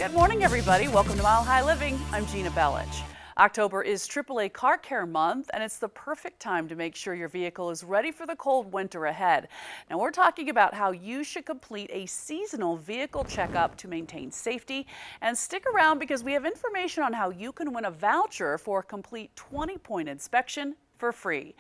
Good morning, everybody. Welcome to Mile High Living. I'm Gina Bellich. October is AAA Car Care Month, and it's the perfect time to make sure your vehicle is ready for the cold winter ahead. Now, we're talking about how you should complete a seasonal vehicle checkup to maintain safety. And stick around because we have information on how you can win a voucher for a complete 20-point inspection for free.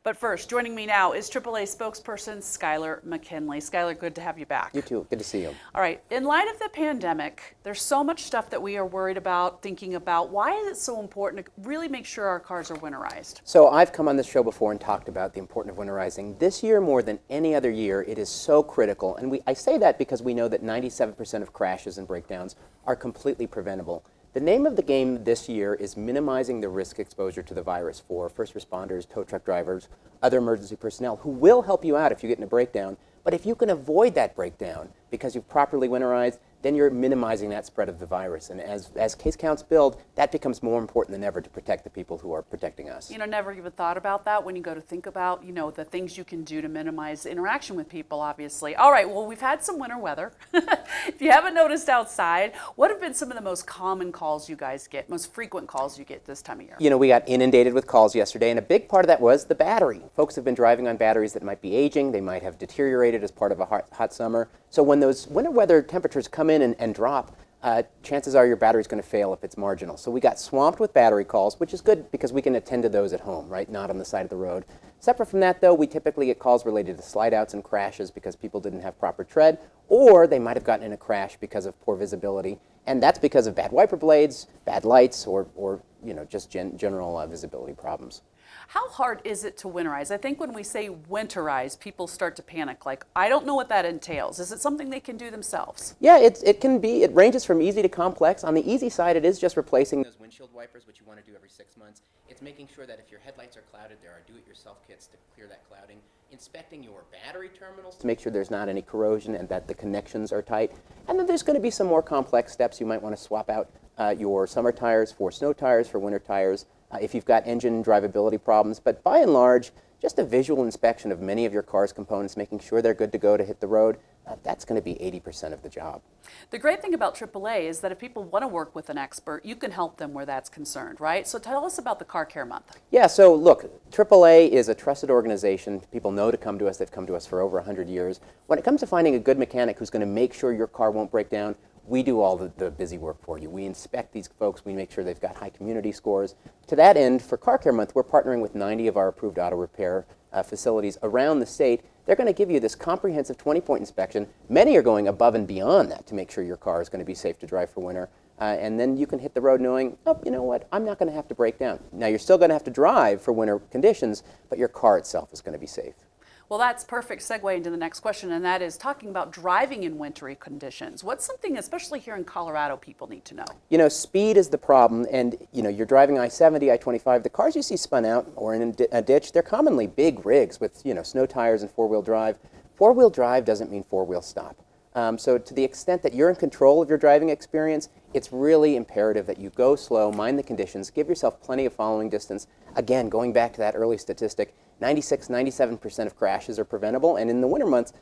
But first, joining me now is AAA spokesperson Skylar McKinley. Skylar, good to have you back. You too. Good to see you. All right. In light of the pandemic, there's so much stuff that we are worried about, thinking about. Why is it so important to really make sure our cars are winterized? So I've come on this show before and talked about the importance of winterizing. This year, more than any other year, it is so critical. And I say that because we know that 97% of crashes and breakdowns are completely preventable. The name of the game this year is minimizing the risk exposure to the virus for first responders, tow truck drivers, other emergency personnel who will help you out if you get in a breakdown. But if you can avoid that breakdown because you've properly winterized, then you're minimizing that spread of the virus. And as case counts build, that becomes more important than ever to protect the people who are protecting us. You know, never even thought about that when you go to think about, the things you can do to minimize interaction with people, obviously. All right, well, we've had some winter weather. If you haven't noticed outside, what have been some of the most common calls you guys get, most frequent calls you get this time of year? You know, we got inundated with calls yesterday, and a big part of that was the battery. Folks have been driving on batteries that might be aging. They might have deteriorated as part of a hot summer. So when those winter weather temperatures come in and drop, chances are your battery's going to fail if it's marginal. So we got swamped with battery calls, which is good because we can attend to those at home, right? Not on the side of the road. Separate from that, though, we typically get calls related to slide outs and crashes because people didn't have proper tread, or they might have gotten in a crash because of poor visibility. And that's because of bad wiper blades, bad lights, or just general visibility problems. How hard is it to winterize? I think when we say winterize, people start to panic, like, I don't know what that entails. Is it something they can do themselves? Yeah, it can be. It ranges from easy to complex. On the easy side, it is just replacing those windshield wipers, which you want to do every 6 months. It's making sure that if your headlights are clouded, there are do-it-yourself kits to clear that clouding. Inspecting your battery terminals to make sure there's not any corrosion and that the connections are tight. And then there's going to be some more complex steps. You might want to swap out your summer tires for snow tires, for winter tires, if you've got engine drivability problems. But by and large, just a visual inspection of many of your car's components, making sure they're good to go to hit the road, that's going to be 80% of the job. The great thing about AAA is that if people want to work with an expert, you can help them where that's concerned, right? So tell us about the Car Care Month. Yeah, so look, AAA is a trusted organization. People know to come to us. They've come to us for over 100 years. When it comes to finding a good mechanic who's going to make sure your car won't break down, we do all the busy work for you. We inspect these folks. We make sure they've got high community scores. To that end, for Car Care Month, we're partnering with 90 of our approved auto repair facilities around the state. They're going to give you this comprehensive 20-point inspection. Many are going above and beyond that to make sure your car is going to be safe to drive for winter. And then you can hit the road knowing, oh, you know what, I'm not going to have to break down. Now, you're still going to have to drive for winter conditions, but your car itself is going to be safe. Well, that's perfect segue into the next question, and that is talking about driving in wintry conditions. What's something, especially here in Colorado, people need to know? You know, speed is the problem, and you're driving I-70, I-25. The cars you see spun out or in a ditch, they're commonly big rigs with snow tires and four-wheel drive. Four-wheel drive doesn't mean four-wheel stop. So to the extent that you're in control of your driving experience, it's really imperative that you go slow, mind the conditions, give yourself plenty of following distance. Again, going back to that early statistic, 96, 97% of crashes are preventable, and in the winter months,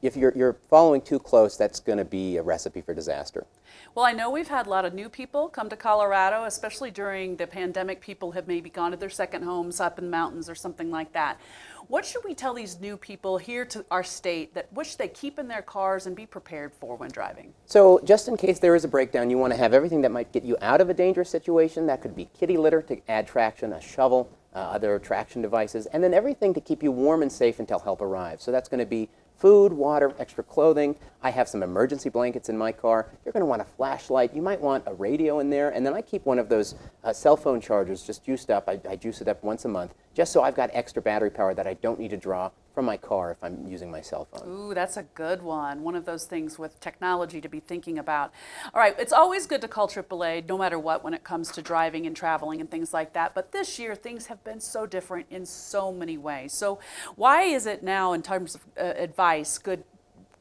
if you're following too close, that's going to be a recipe for disaster. Well, I know we've had a lot of new people come to Colorado, especially during the pandemic. People have maybe gone to their second homes up in the mountains or something like that. What should we tell these new people here to our state that wish they keep in their cars and be prepared for when driving? So just in case there is a breakdown, you want to have everything that might get you out of a dangerous situation. That could be kitty litter to add traction, a shovel, other traction devices, and then everything to keep you warm and safe until help arrives. So that's going to be food, water, extra clothing. I have some emergency blankets in my car. You're going to want a flashlight. You might want a radio in there. And then I keep one of those cell phone chargers just juiced up. I juice it up once a month, just so I've got extra battery power that I don't need to draw from my car if I'm using my cell phone. Ooh, that's a good one. One of those things with technology to be thinking about. All right, it's always good to call AAA no matter what when it comes to driving and traveling and things like that. But this year, things have been so different in so many ways. So why is it now, in terms of advice, good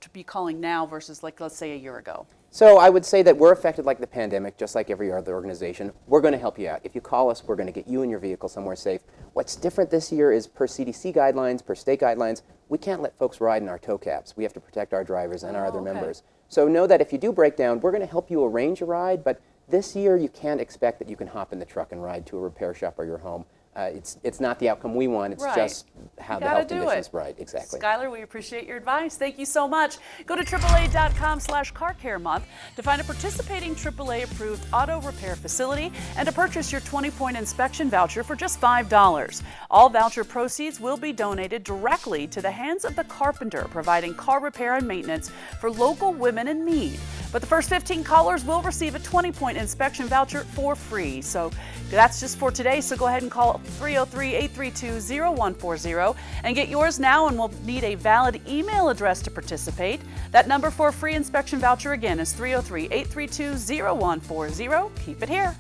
to be calling now versus, like, let's say a year ago? So I would say that we're affected like the pandemic, just like every other organization. We're going to help you out. If you call us, we're going to get you and your vehicle somewhere safe. What's different this year is per CDC guidelines, per state guidelines, we can't let folks ride in our tow cabs. We have to protect our drivers and our other members. So know that if you do break down, we're going to help you arrange a ride, but this year you can't expect that you can hop in the truck and ride to a repair shop or your home. It's not the outcome we want. It's just how the health conditions. Right, exactly. Skylar, we appreciate your advice. Thank you so much. Go to AAA.com/Car Care Month to find a participating AAA-approved auto repair facility and to purchase your 20-point inspection voucher for just $5. All voucher proceeds will be donated directly to the Hands of the Carpenter, providing car repair and maintenance for local women in need. But the first 15 callers will receive a 20-point inspection voucher for free. So that's just for today. So go ahead and call 303-832-0140 and get yours now, and we'll need a valid email address to participate. That number for a free inspection voucher again is 303-832-0140. Keep it here.